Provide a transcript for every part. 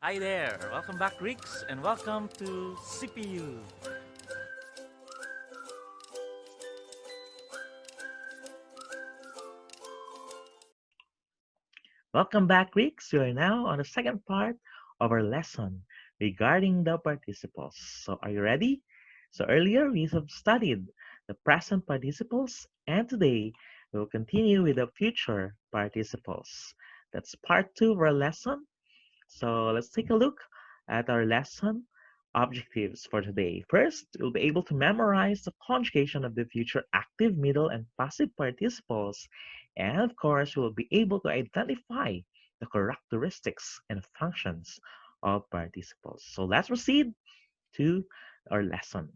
Hi there, welcome back Greeks and welcome to CPU. Welcome back Greeks, we are now on the second part of our lesson regarding the participles. So are you ready? So earlier we have studied the present participles and today we will continue with the future participles. That's part 2 of our lesson. So let's take a look at our lesson objectives for today. First, you'll be able to memorize the conjugation of the future active, middle, and passive participles. And of course, you'll be able to identify the characteristics and functions of participles. So let's proceed to our lesson.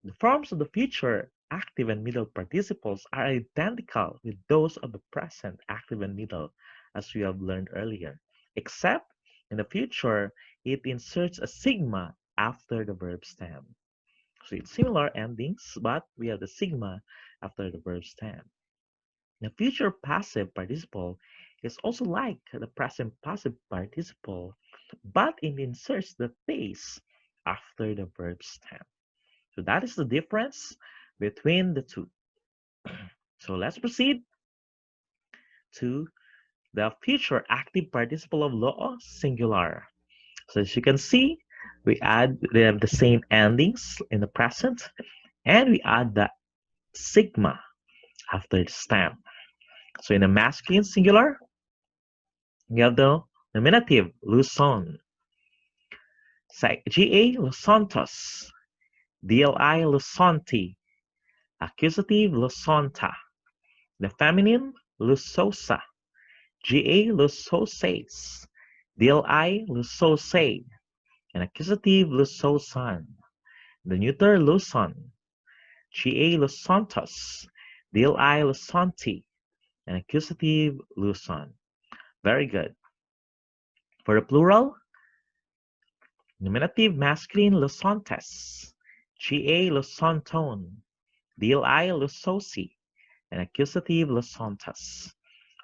The forms of the future active and middle participles are identical with those of the present active and middle, as we have learned earlier, except in the future it inserts a sigma after the verb stem. So it's similar endings, but we have the sigma after the verb stem. The future passive participle is also like the present passive participle, but it inserts the face after the verb stem. So that is the difference between the two. So let's proceed to the future active participle of law singular. So as you can see, they have the same endings in the present, and we add the sigma after the stem. So in the masculine singular, we have the nominative luson, GA lusontos, DLI lusonti, accusative lusonta, the feminine lusosa, GA lusoses, DLI lusose, and accusative lusosan, the neuter luson, GA lusontos, DLI lusonti, and accusative luson. Very good. For the plural, nominative masculine lusontes, GA lusonton, DLI lusosi, and accusative lusontas.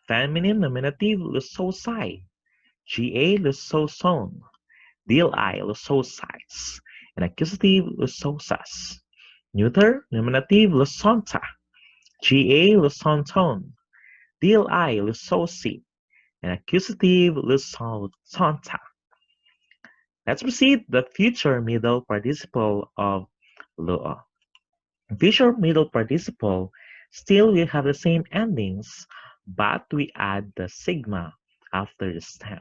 Feminine nominative lusosi, GA lusoson, DLI lusosites, and accusative lusosas. Neuter nominative lusonta, GA lusonton, DLI lusosi, and accusative lusonta. Let's proceed the future middle participle of luo. Future middle participle still will have the same endings, but we add the sigma after the stem.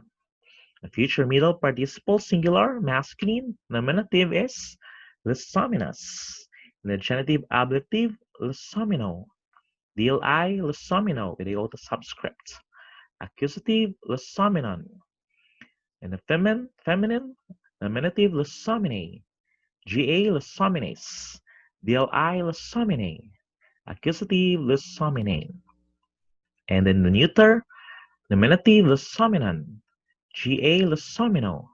The future middle participle singular masculine nominative is lesominous. And the genitive ablative lesomino. DLI lesomino with the auto subscript. Accusative lesominon. And the feminine nominative lesomine. GA lesomines. DLI lesomine. Accusative lesomine. And then the neuter nominative lesominon. GA lesomino.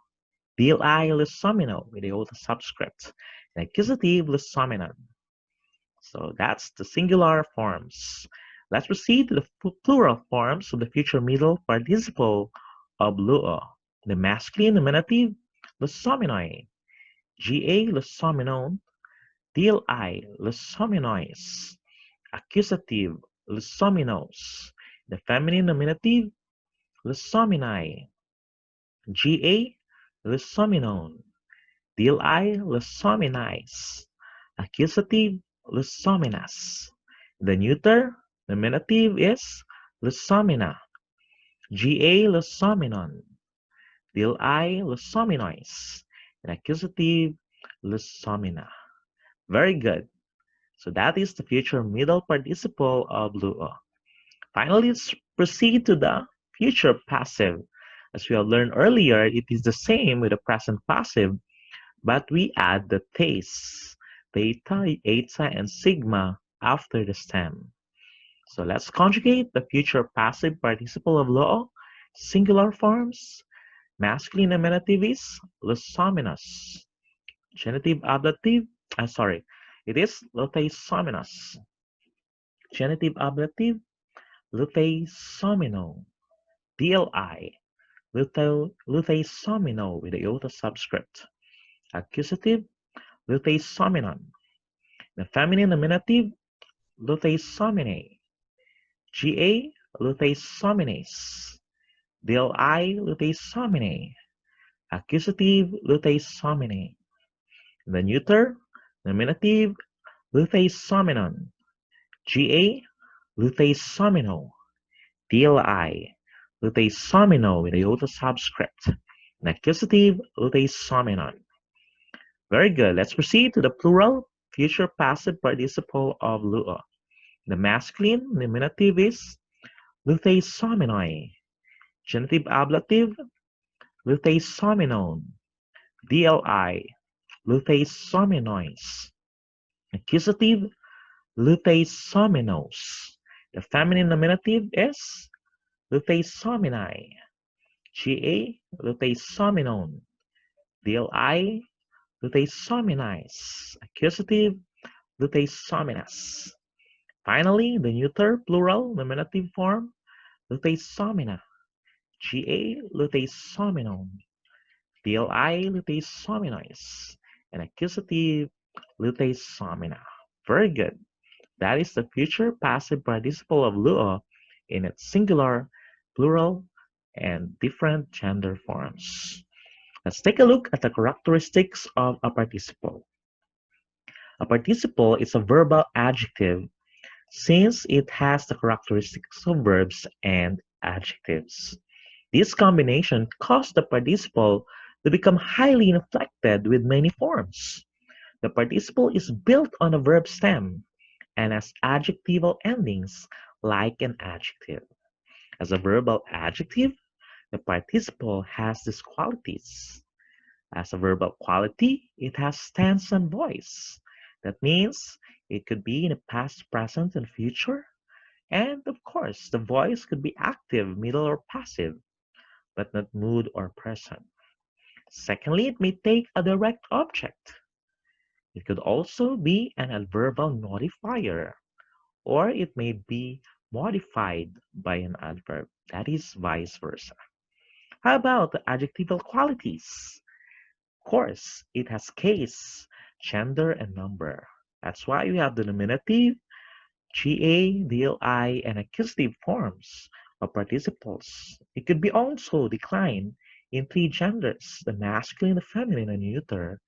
DLI lesomino with the auto subscript. And accusative lesominon. So that's the singular forms. Let's proceed to the plural forms of the future middle participle of luo. The masculine nominative lesominoi. GA lesominon. DLI lesominois. Accusative lesominos. The feminine nominative lesominai. GA lesominon. DLI lesominize. Accusative lesominas. The neuter nominative is lesomina. GA lesominon. DLI lesominois. And accusative lesomina. Very good. So that is the future middle participle of luo. Finally, let's proceed to the future passive. As we have learned earlier, it is the same with the present passive, but we add the theta, eta, and sigma after the stem. So let's conjugate the future passive participle of luo. Singular forms. Masculine nominative is lesominous. Genitive ablative, it is luteosominous. Genitive ablative, luteosomino. DLI, Luthesomino with the iota subscript. Accusative, Luthesominon. The feminine nominative, Luthesomine. GA, Luthesomines. DLI, Luthesomine. Accusative, Luthesomine. The neuter, nominative, Luthesominon. GA, Luthesomino. DLI, Luthesomino with iota subscript. And accusative, Luthesominon. Very good. Let's proceed to the plural future passive participle of luo. The masculine nominative is Luthesominoi. Genitive ablative, Luthesominon. DLI, Luthesominois. Accusative, Luthesominos. The feminine nominative is Luthesomini. GA, Luthesominon. DLI, Luthesominize. Accusative, Luthesominas. Finally, the neuter plural nominative form, Luthesomina. GA, Luthesominon. DLI, Luthesominois. And accusative, Luthesomina. Very good. That is the future passive participle of luo in its singular, plural, and different gender forms. Let's take a look at the characteristics of a participle. A participle is a verbal adjective since it has the characteristics of verbs and adjectives. This combination caused the participle to become highly inflected with many forms. The participle is built on a verb stem and has adjectival endings like an adjective. As a verbal adjective, the participle has these qualities. As a verbal quality, it has tense and voice. That means it could be in the past, present, and future. And of course, the voice could be active, middle, or passive, but not mood or present. Secondly, it may take a direct object. It could also be an adverbial modifier, or it may be modified by an adverb. That is vice versa. How about the adjectival qualities? Of course, it has case, gender, and number. That's why we have the nominative, GA, DLI, and accusative forms of participles. It could be also declined in three genders, the masculine, the feminine, and neuter,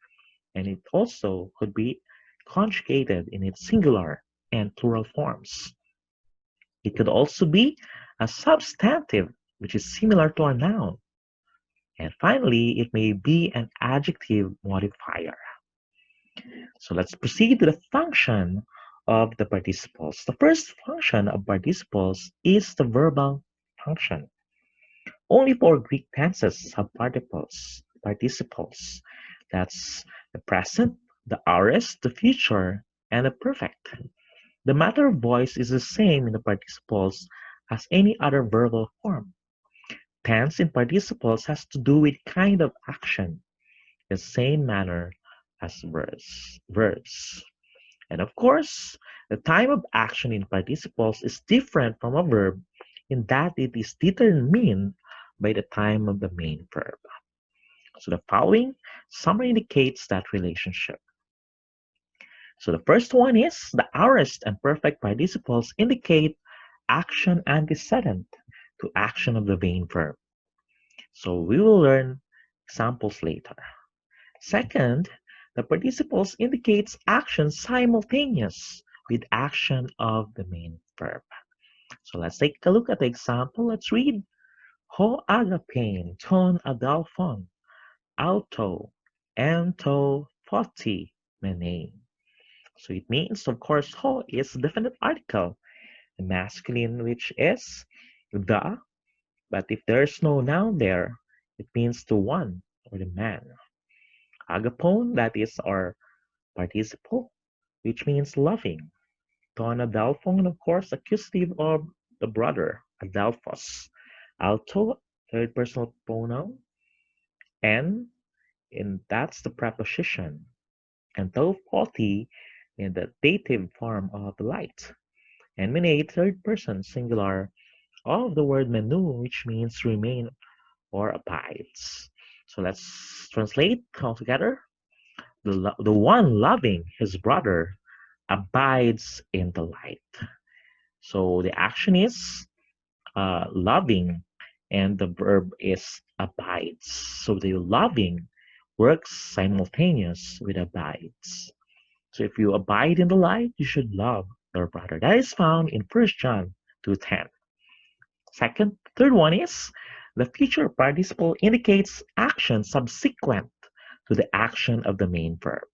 and it also could be conjugated in its singular and plural forms. It could also be a substantive, which is similar to a noun. And finally, it may be an adjective modifier. So let's proceed to the function of the participles. The first function of participles is the verbal function. Only four Greek tenses have participles. That's the present, the aorist, the future, and the perfect. The matter of voice is the same in the participles as any other verbal form. Tense in participles has to do with kind of action, the same manner as verbs. And of course, the time of action in participles is different from a verb in that it is determined by the time of the main verb. So the following summary indicates that relationship. So the first one is the aorist and perfect participles indicate action antecedent to action of the main verb. So we will learn examples later. Second, the participles indicates action simultaneous with action of the main verb. So let's take a look at the example. Let's read. Ho agapein ton adelphon auto ento photi mene. So it means, of course, ho is definite article, the masculine, which is the, but if there's no noun there, it means the one or the man. Agapon, that is our participle, which means loving. Ton adelphon, of course, accusative of the brother, adelphos. Alto, third personal pronoun, and that's the preposition. And to photi in the dative form of light. And mene, third person singular of the word menu, which means remain or abides. So let's translate all together. The one loving his brother abides in the light. So the action is loving, and the verb is abides. So the loving works simultaneous with abides. So if you abide in the light, you should love your brother. That is found in 1 John 2:10. Third one is the future participle indicates action subsequent to the action of the main verb.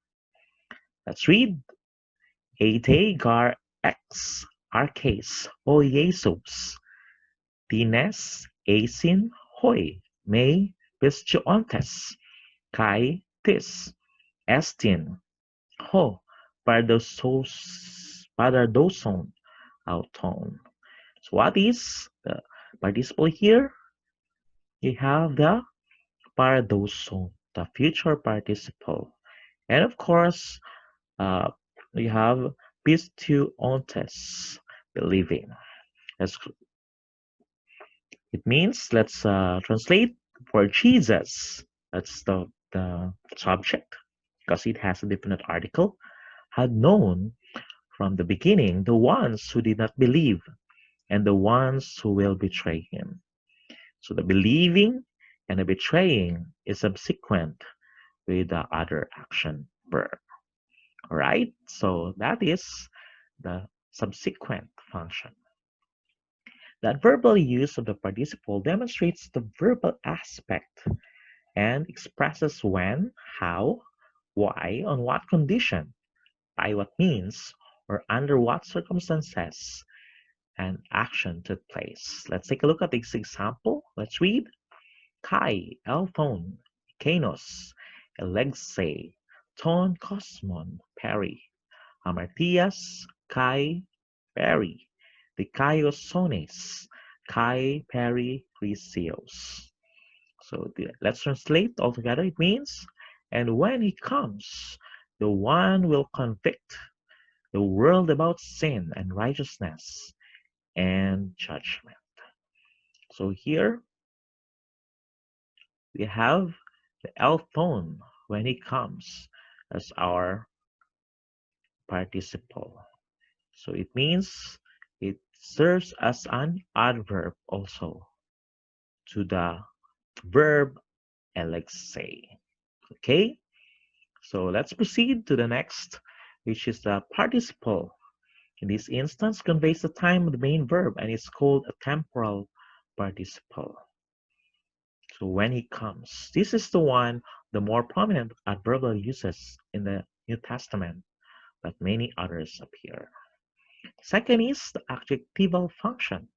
Let's read. Eite gar ex arches o Jesus, tines esin hoi me pistiontes, kai tis estin ho pardoson auton. So what is the participle here? You have the pardoson, the future participle. And of course, uh, we have pistiontes, believing. Let's, it means, let's translate for Jesus. That's the subject because it has a definite article. Had known from the beginning the ones who did not believe and the ones who will betray him. So the believing and the betraying is subsequent with the other action verb. All right, so that is the subsequent function. That verbal use of the participle demonstrates the verbal aspect and expresses when, how, why, on what condition, by what means, or under what circumstances an action took place. Let's take a look at this example. Let's read. Kai, Elthon, Kanos, Elegse, Ton Cosmon, Peri, Amartias, Kai, Peri, Dikaiosones, Kai, Peri, Chrysios. So let's translate all together. It means, and when he comes, the one will convict the world about sin and righteousness and judgment. So here we have the Elthon when he comes as our participle. So it means it serves as an adverb also to the verb elexe. Okay, so let's proceed to the next, which is the participle. In this instance, conveys the time of the main verb and is called a temporal participle. So when he comes, this is the one, the more prominent adverbial uses in the New Testament, but many others appear. Second is the adjectival function.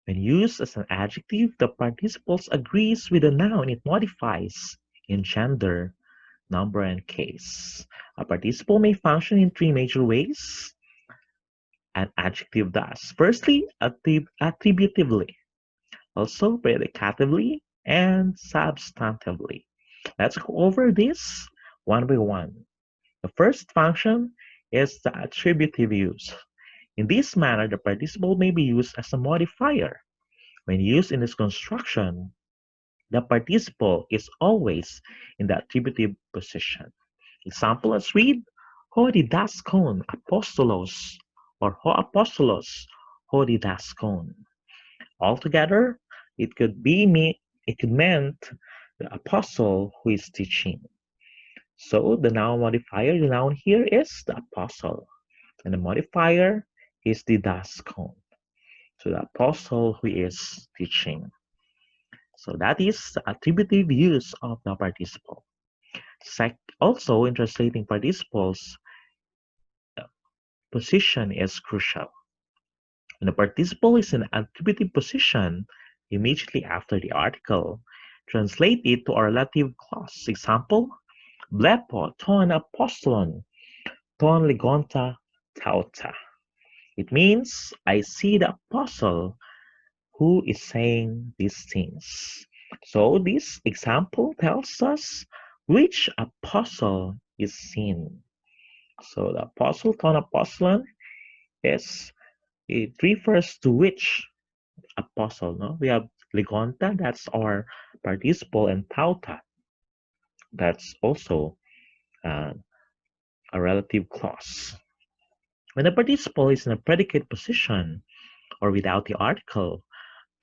When used as an adjective, the participles agrees with the noun it modifies in gender, number, and case. A participle may function in three major ways. An adjective does. Firstly, attributively, also predicatively, and substantively. Let's go over this one by one. The first function is the attributive use. In this manner, the participle may be used as a modifier. When used in this construction, the participle is always in the attributive position. Example, let's read. Ho didaskon apostolos, or ho apostolos ho didaskon. Altogether, it could meant the apostle who is teaching. So the noun modifier, the noun here is the apostle, and the modifier is the didaskon. So the apostle who is teaching. So that is the attributive use of the participle. Also, in translating participles, position is crucial. When the participle is in attributive position immediately after the article, translate it to a relative clause. Example, blepo ton apostolon ton legonta tauta. It means, I see the apostle who is saying these things. So this example tells us which apostle is seen. So the apostle ton apostolon is, it refers to which apostle. No, we have Ligonta, that's our participle, and tauta, that's also uh, a relative clause. When the participle is in a predicate position or without the article,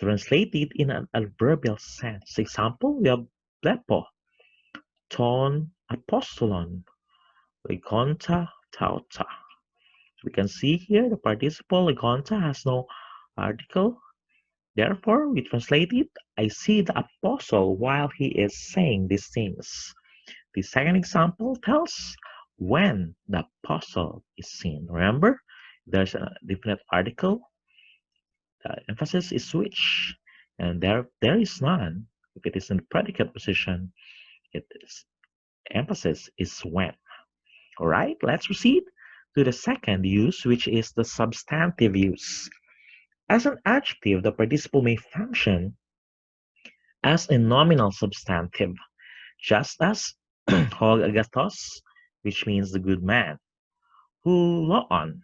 translate it in an adverbial sense. Example, we have blepo, ton apostolon, ligonta tauta. We can see here the participle ligonta has no article. Therefore, we translate it, I see the apostle while he is saying these things. The second example tells when the apostle is seen. Remember, there's a definite article. The emphasis is which, and there is none. If it is in the predicate position, its emphasis is when. All right, let's proceed to the second use, which is the substantive use. As an adjective, the participle may function as a nominal substantive, just as hog agathos, which means the good man, huloon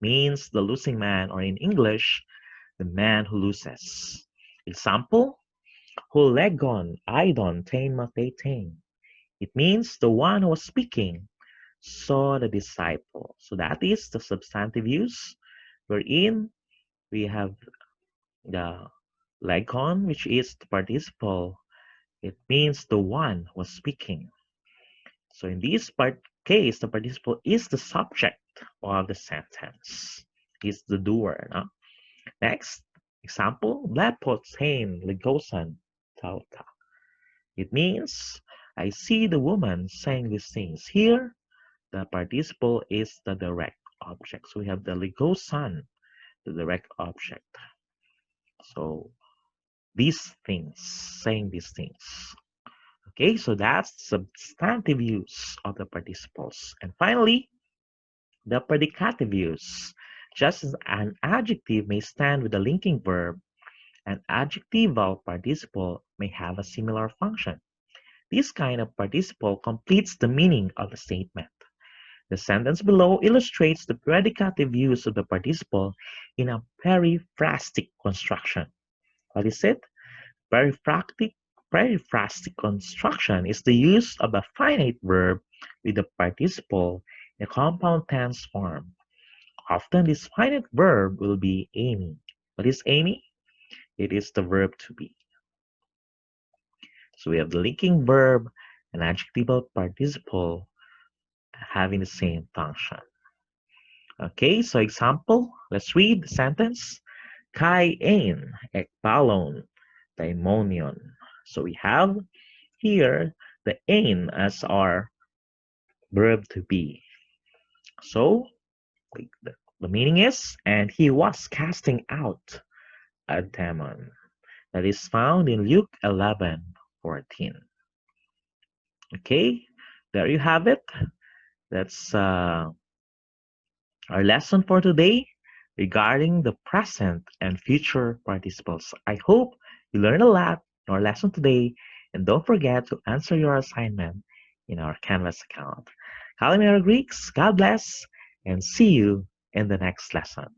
means the losing man, or in English, the man who loses. Example, hulegon idon tein matein. It means the one who was speaking saw the disciple. So that is the substantive use, wherein we have the legon, which is the participle. It means the one who was speaking. So in this case, the participle is the subject of the sentence. Is the doer. No? Next example, blepotein legosan tauta. It means I see the woman saying these things. Here, the participle is the direct object. So we have the legosan, the direct object. So these things, saying these things. Okay, so that's substantive use of the participles. And finally, the predicative use. Just as an adjective may stand with a linking verb, an adjectival participle may have a similar function. This kind of participle completes the meaning of the statement. The sentence below illustrates the predicative use of the participle in a periphrastic construction. What is it? Periphrastic construction is the use of a finite verb with the participle in a compound tense form. Often this finite verb will be Amy. What is Amy? It is the verb to be. So we have the linking verb and adjectival participle having the same function. Okay, so example, let's read the sentence. Kai ein ekbalon daimonion. So we have here the ein as our verb to be. So the meaning is, and he was casting out a demon. That is found in Luke 11:14. Okay, there you have it. That's our lesson for today regarding the present and future participles. I hope you learned a lot in our lesson today, and don't forget to answer your assignment in our Canvas account. Kalimera Greeks, God bless, and see you in the next lesson.